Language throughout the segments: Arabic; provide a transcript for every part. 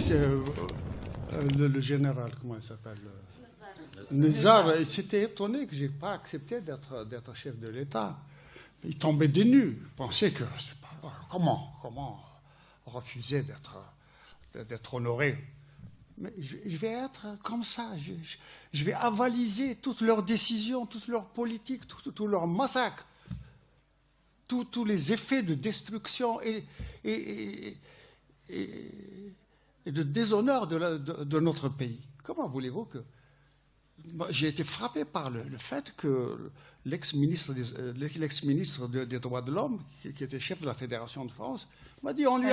le général, comment il s'appelle, Nezzar, il s'était étonné que je n'ai pas accepté d'être chef de l'État. Il tombait des nues. Il pensait que, comment refuser d'être honoré. Mais je vais être comme ça. Je vais avaliser toutes leurs décisions, toutes leurs politiques, tous leurs massacres, tous les effets de destruction et de déshonneur de notre pays. Comment voulez-vous que... J'ai été frappé par le fait que l'ex-ministre des droits de l'homme, qui était chef de la Fédération de France, m'a dit on lui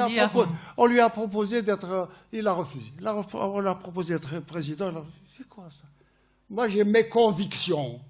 a proposé d'être... Il a refusé. On lui a proposé d'être président. C'est quoi ça? Moi, j'ai mes convictions.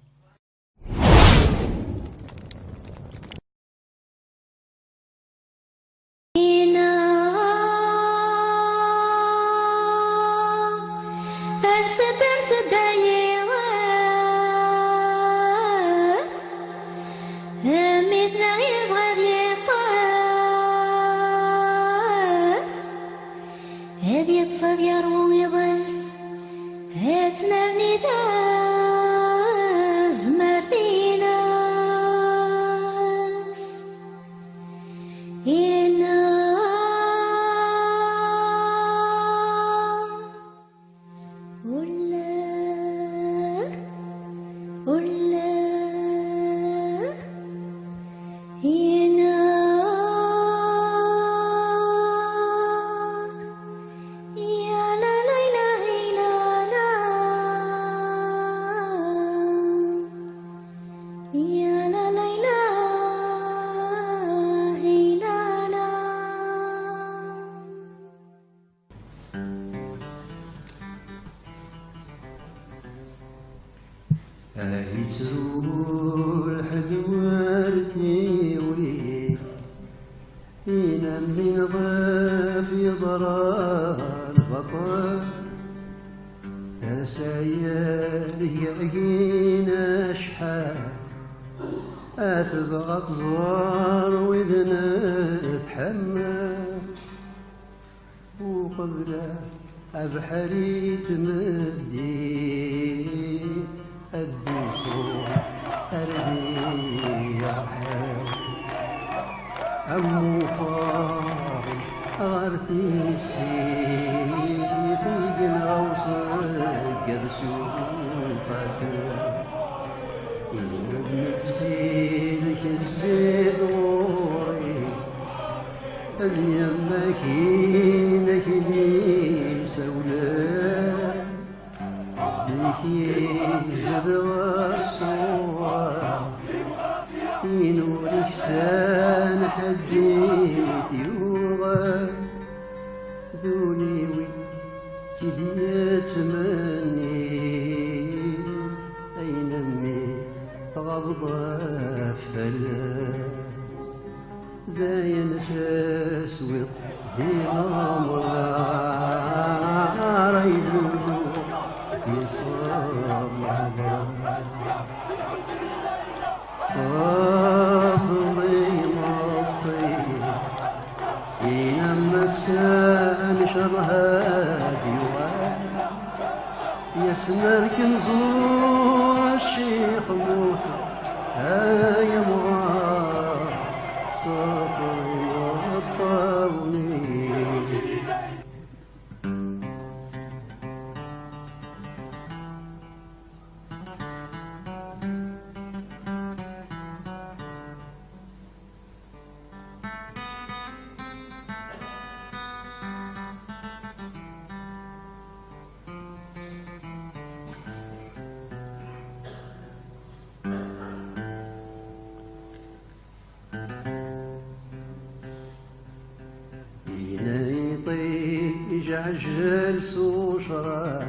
تبغى تزور وإذن تحمى وقبله أبحري تمدي الدسوق أردي يرحل أمو فاضل غارتي السيد غوصك قد سوفك نسيدك الزيد غوري اليمك ينك لي سولا بك يزد الصورة ينورك سان حديث يوغا دوني كدي يتمني أين أمي غضب فلا داين تسوي في غمرة ريدو يصاب صافضي مطي ينما السام شرها ديوان يسمر كنزور الشيخ موحى هاي مغار صافي وطرني عجل سوشراق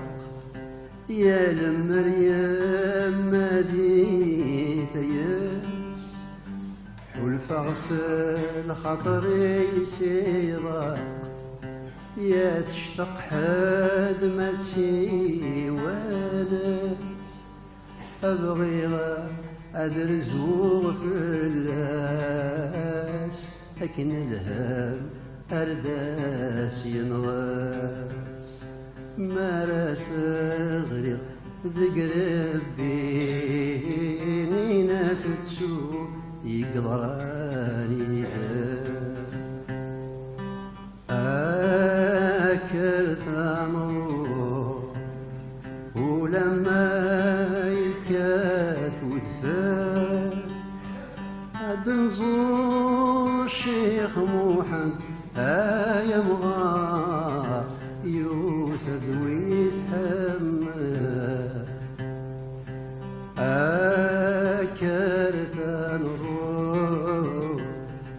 يا لمريم مديث ياس والفغسل خطري سيراق يا تشتق حد ما تسيوانس أبغي أدرزوغ في اللاس لكن الهم أرداس ينغى ما راس غريق ذقربي نينا تتسو يقدراني أكلت عمرو ولما يكاث وثار عد نزور الشيخ محمد يبغى يوسد ويتحمل أكرت نروح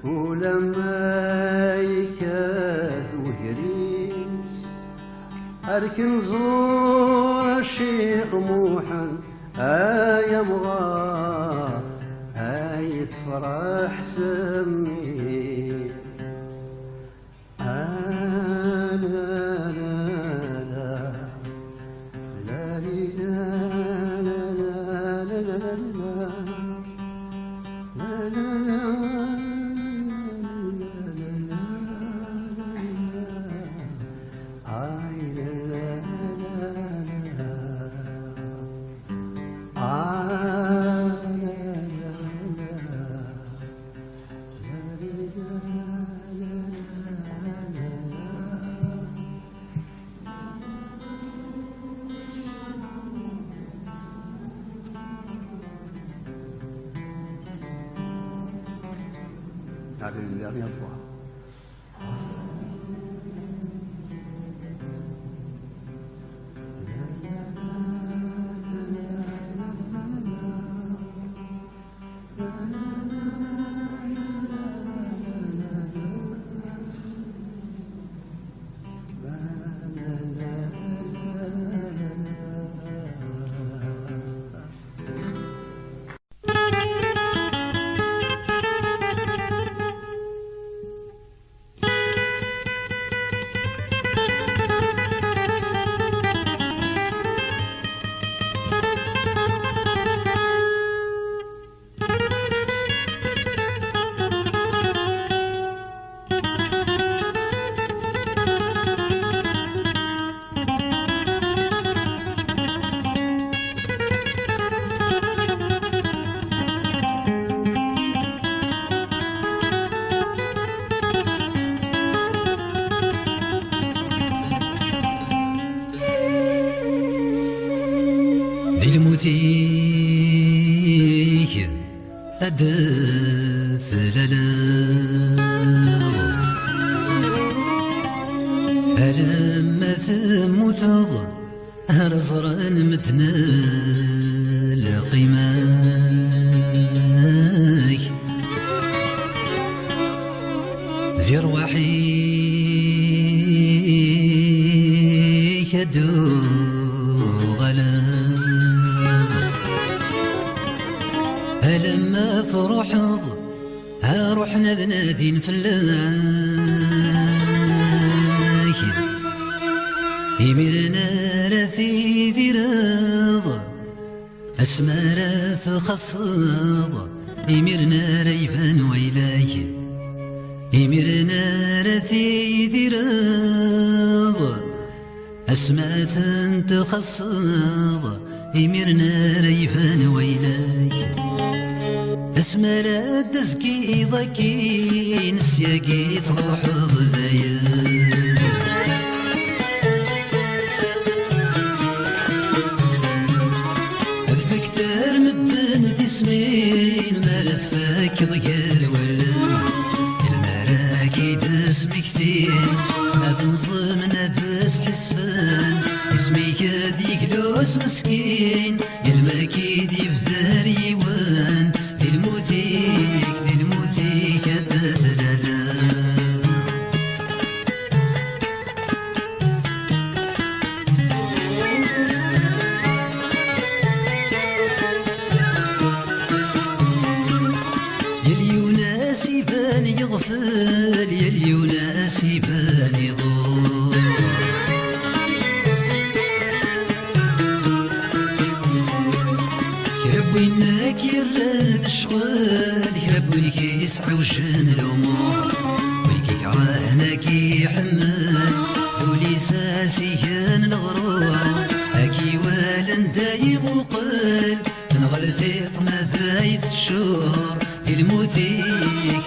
ولما يكاث وهريس أركن زور الشيخ محمد يبغى يتفرح سمي une dernière fois. المثيك أدث ألم ثمثض هرزرا متنال قيماك ذي روحي يدو لما فرحض روحنا ذنادين في الله يميرنا رثي ذي رضا أسمار خصض يميرنا ريفان ويلاي يميرنا رثي ذي رضا أسمات تخصض يميرنا ريفان ويلاي اسمر الدزكي ضكي نسياقي تروح ضذايا اذفكتر مدن في سمين ما لذفاك ضيال ولا المراكي دس مكتين هذا نظم ندس حسفان اسمي كاديك لوس مسكين الماكيد يفذر يوان ذي الموثيك أتثلالا يليوناس يبان يغفل يليوناس يبان يضور يربيناك يرد الشغل يربونك يسعى وجن الأمور ويكيك راهناك يحمل ولي ساسيان الغرب الشور دي الموثيك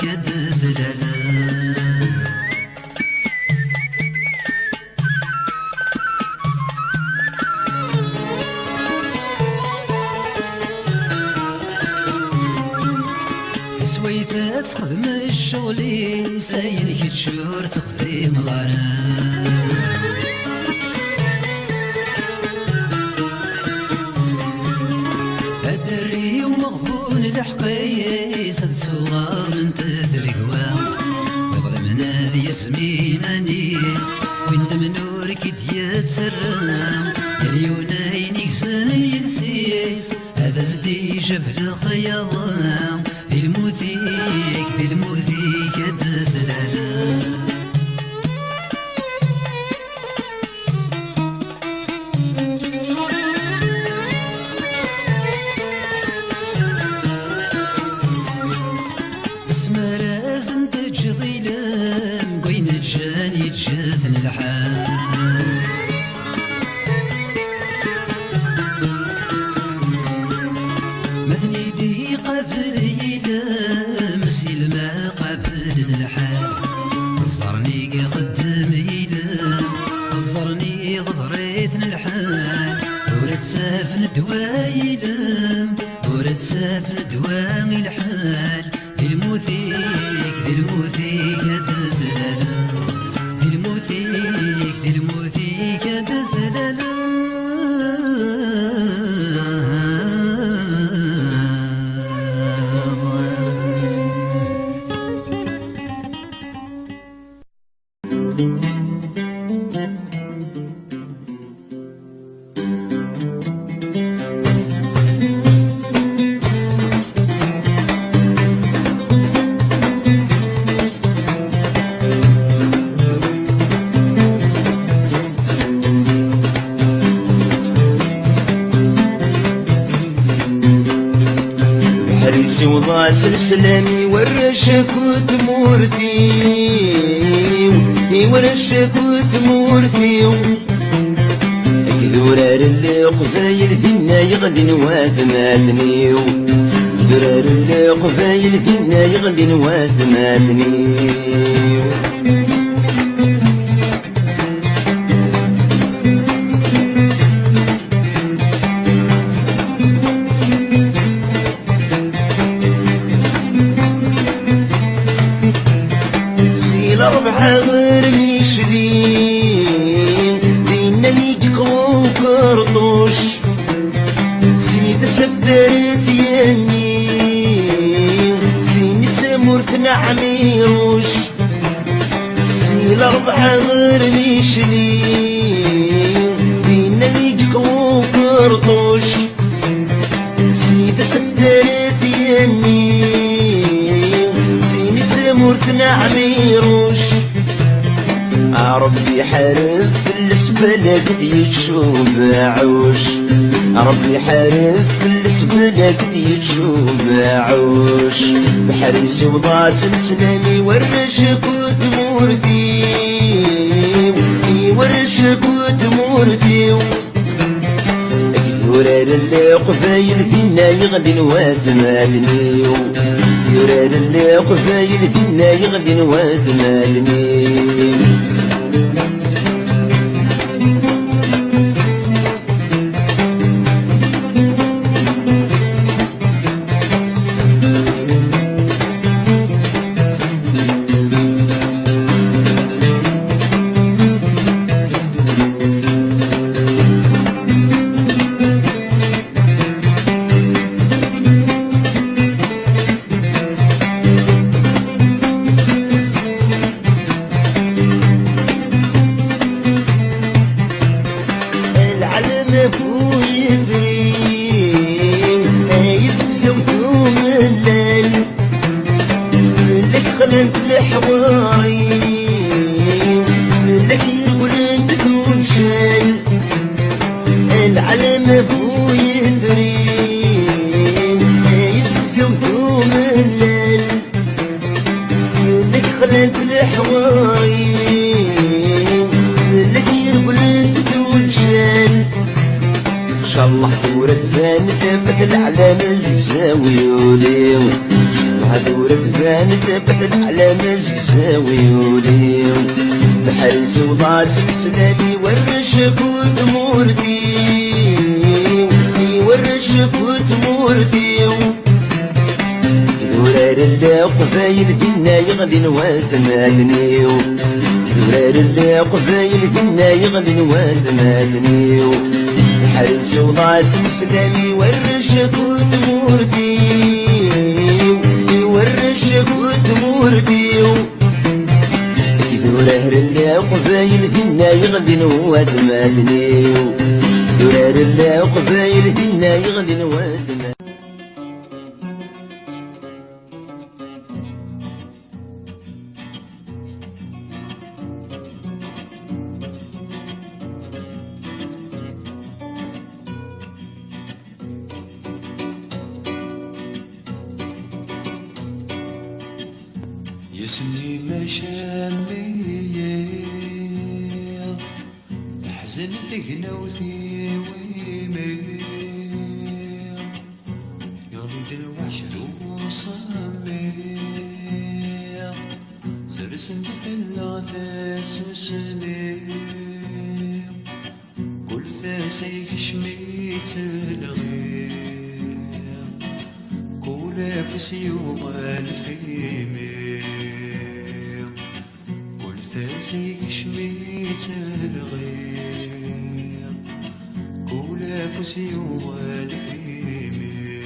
قد ذلالا سويثة تخدم الشغلي ساين كتشور تخدم غرام أدري ومغبون الحقي سد صغار من تثرقوا بظلمنا ذي اسمي مانيس وين دم نورك يتسرم اليونين يكسن ينسيس هذا زدي جبل الخياض ذي الموثيك قد ثلالا اسمراز انتج ظلام قوين الجان يتجاثن الحال مثني دي قبل يلام سلمى قبل الحال غزرني خدم يلام غزرني غزريت الحال ورد سافن دوايلام ورد سافن دواي الحال ذي الموثيك قد ثلالا ذي الموثيك قد ثلالا وضع سلسلامي ورشك وتمورتي ورشك وتمورتي ذرار اللي قبايل فينا يغلي نواثماتني ذرار اللي قبايل فينا يغلي نواثماتني غير ميشلين بينا نيجقو كرطوش سيد سفدرت ياني سيني تسمرت عميروش سيل أربعة غير ميشلين بينا نيجقو كرطوش سيد سفدرت ياني سيني تسمرت عميروش ربي حارف السبلك يتشوب عوش ربي حارف السبلك يتشوب عوش بحريسي وضع سلسلامي ورشك وتمورتي ورشك وتمورتي يورار اللي قبايل فينا يغلي نواثمالني يورار اللي قبايل فينا يغلي نواثمالني الله دورة فان ثبت الأعلام مزك زاويولي وهذور تبانت بدل على مزك زاويولي بحال سوضاسك سلامي ورشك وتموردي ورشك وتموردي كذورار اللي قبايل دينا يغلي نواثماتني كذورار اللي قبايل دينا يغلي نواثماتني بحال سوضاسك سلامي ورشك وتموردي ورشك وتموردي ذرار اللي قبايل دينا يغلي نواثماتني ذرار اللي قبايل دينا يغلي نواثماتني يسني مشاميل حزن ثقنا وثيويميل يريد الوحش ذو صميل سرسن في العثاس وسميل كل ثاسي شميت الغير كل فسي وغال في ميل كل ثاسي شميت الغير كل فسي وغال في ميل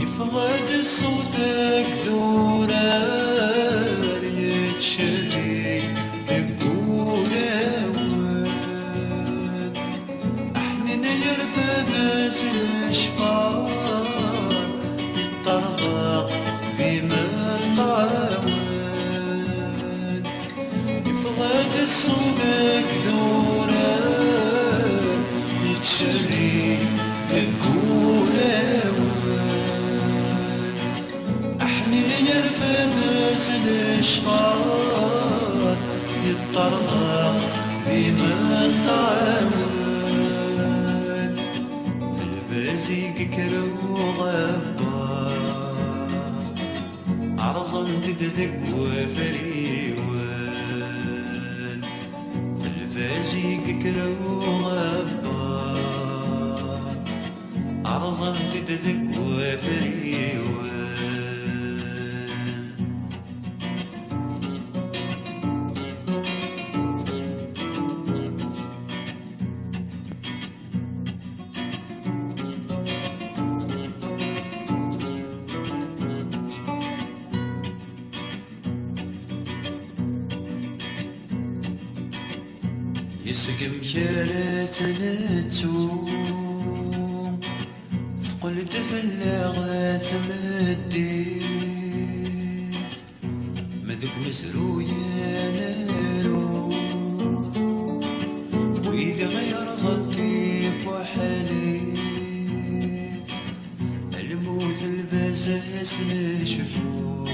يفقد صوتك ذورار يتشري يقول أوان أحنن يرفد الشفار يطرق في مرطاوان يفقد صوتك ذورار يتشري يقول أوان أحنن يرفد الشفار يطرق في مرطاوان في البازيق كرو غبار عرضا تدذك وفريوان في البازيق كرو غبار عرضا تدذك وفريوان يسقم جالت نتوم ثقل دفن لاغاث مديت مذق مسرويا نارو وإذا غير ظلتيك وحنيت الموت البزاس نشفو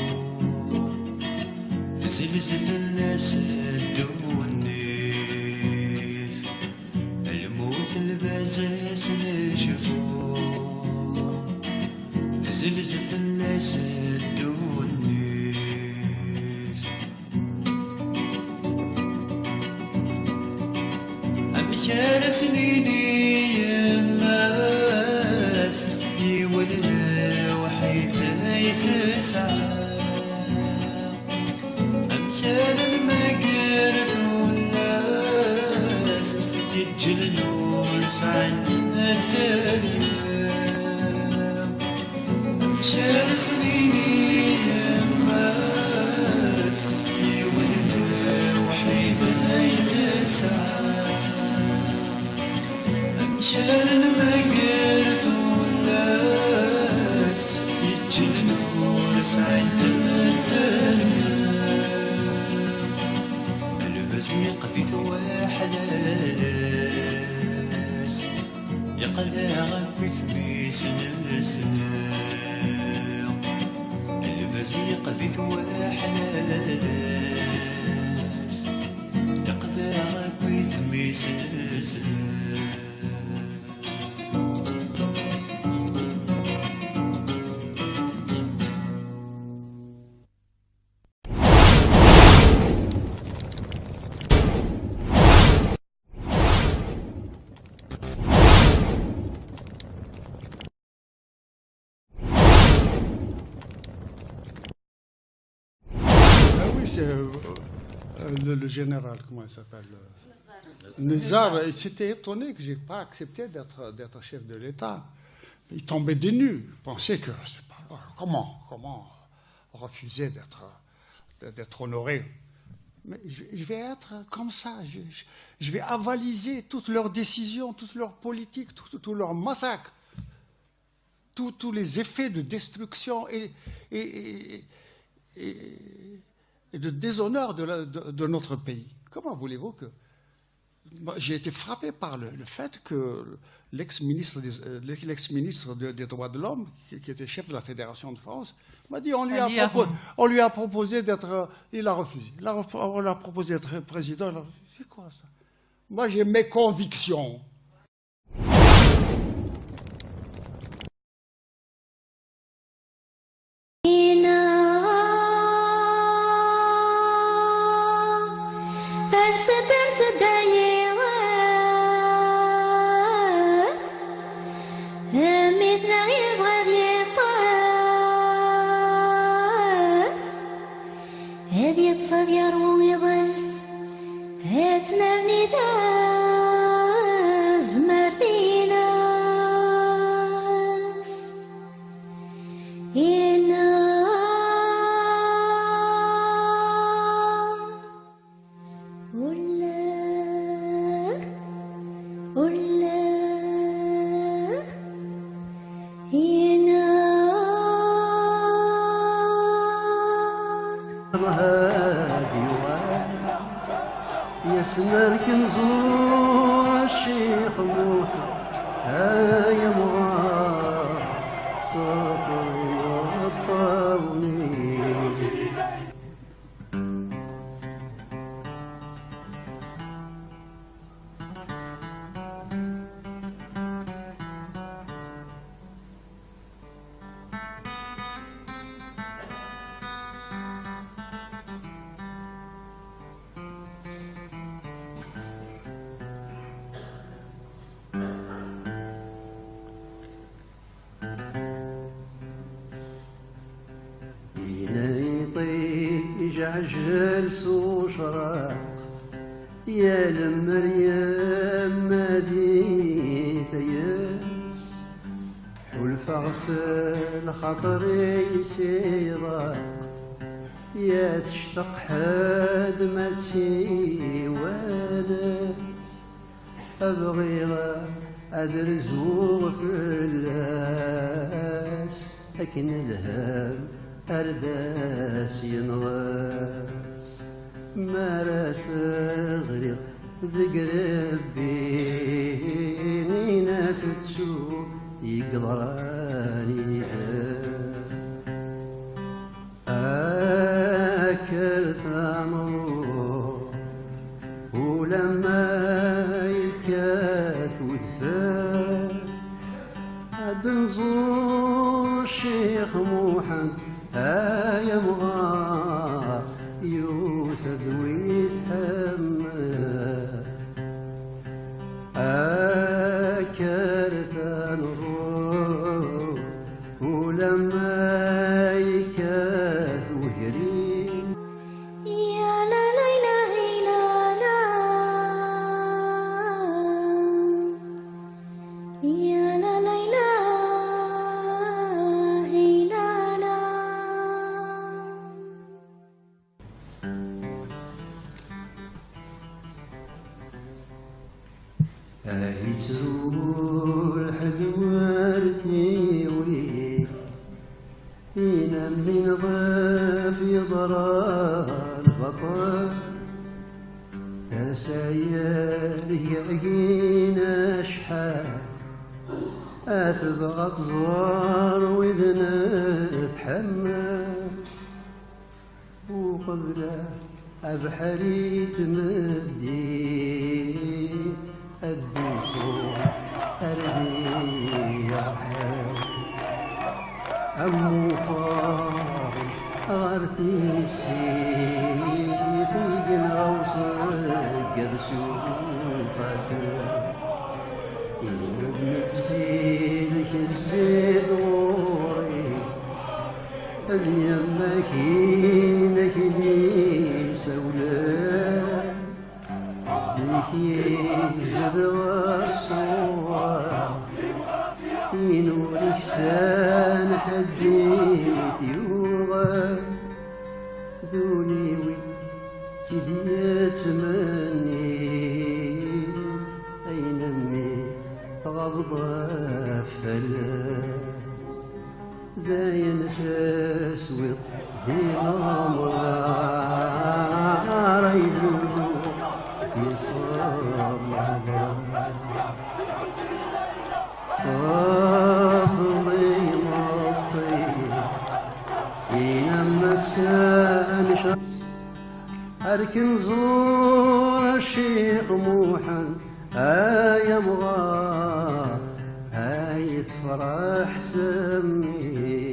تزلزف الناس الدوني البزاس نشفو تزلزف الناس الدونيس أم كان سنيني يماس يولنا وحيث سعى أم كان المقرث والناس يتجلون سعد الدنيا أمشار سنيني يماس يولنا وحيد يتسعى أمشار المقرث والناس يتجلون سعد الدنيا البزيق في حلال يقلع مثمي سنسنا الفزيق في ثواح حلالاس يقلع مثمي سنسنا le général, comment il s'appelle, Nizar, il s'était étonné que je n'ai pas accepté d'être chef de l'État. Il tombait des nues. Il pensait que, je sais pas, comment refuser d'être honoré. Mais je vais être comme ça. Je vais avaliser toutes leurs décisions, toutes leurs politiques, tous leurs massacres, tous les effets de destruction et de déshonneur de notre pays. Comment voulez-vous que... J'ai été frappé par le fait que l'ex-ministre des droits de l'homme, qui était chef de la Fédération de France, m'a dit on lui a proposé d'être... Il a refusé. On lui a proposé d'être président. C'est quoi ça? Moi, j'ai mes convictions. يسمر كنزور الشيخ موحى هاي مغار صفر والطاولين عجل سوشراق يا لمريم مديث ياس والفغسل خاطري سيراق يا تشتق حد ما تسي وناس أبغي أدرزوغ في اللاس لكن الهم أرداس ينغاس ما راس غريق ذقرب بيني نفتسو يقدراني أكلت عمرو ولما يكاث وثار عد نزور الشيخ محمد يا مغار يوسد ويتحمل أكرت نروح ولما يكاث وهرين يا لا لا إله إلا لا يا لا لا إله إلا لا يترو الحدوارتي وي هنا من ضيف يضرى البطل تساير يعقينا شحال أتبغى تزار وإذن تحمل وقبله أبحري تمدي الديسو أردي يرحل أمو فاضي غارتي السيد ينغوصك قد سوفك نتسيدك الزيد غوري اليمك هينك لي ونيوي كيدي يتمني أين أمي غضب فلا داين تسويق في الأمرار يذوق يصاب صافي مطيب ينام السان شمس أركن زور الشيخ موحن يا مغار هاي تفرح سمي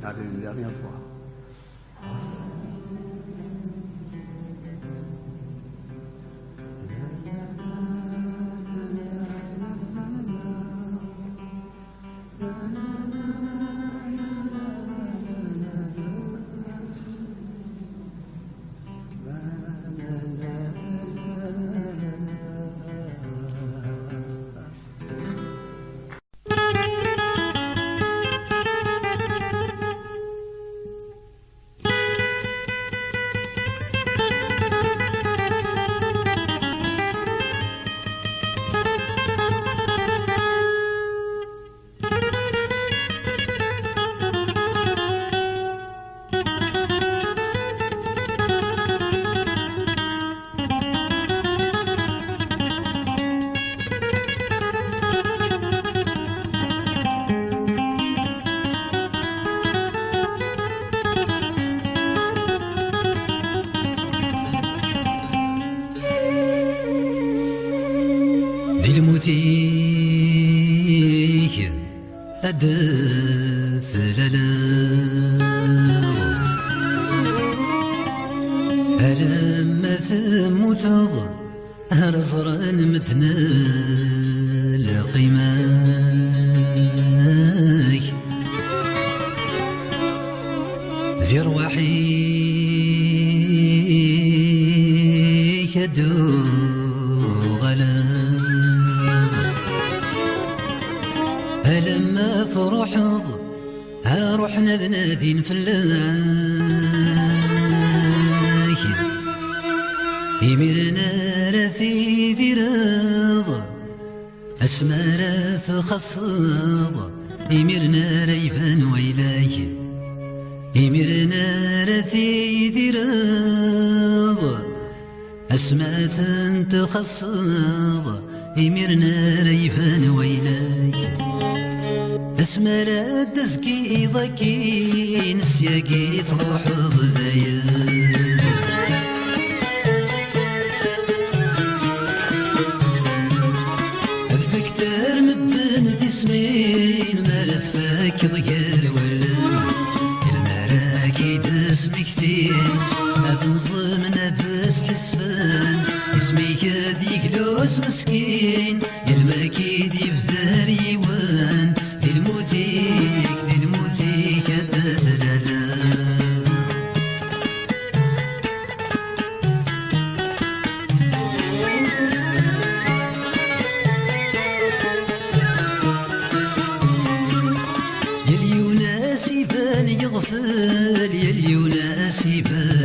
Allez, une dernière fois. ذي المثيك أدث ألم ثمثض هرزرا متنا لقيماك ذي روحي يدو لما تروحض روحنا ذنادين فلاك يميرنا راثي ذي رضا أسمارة تخصض يميرنا ريفان ويلاك يميرنا راثي ذي رضا أسماء تخصض يميرنا ريفان ويلاك اسمر الدزكي ضكي نسياكي تروح ضذايا أذفكتر مدن في سمين مالت فاك ضيال ولن المراكي دس مكتين أذنظم ندس حسفان اسمي يديك لوس مسكين الماكيد يفذر يوان ذي الموثيك أتثلالا يليونا سيبان يغفل يليونا سيبان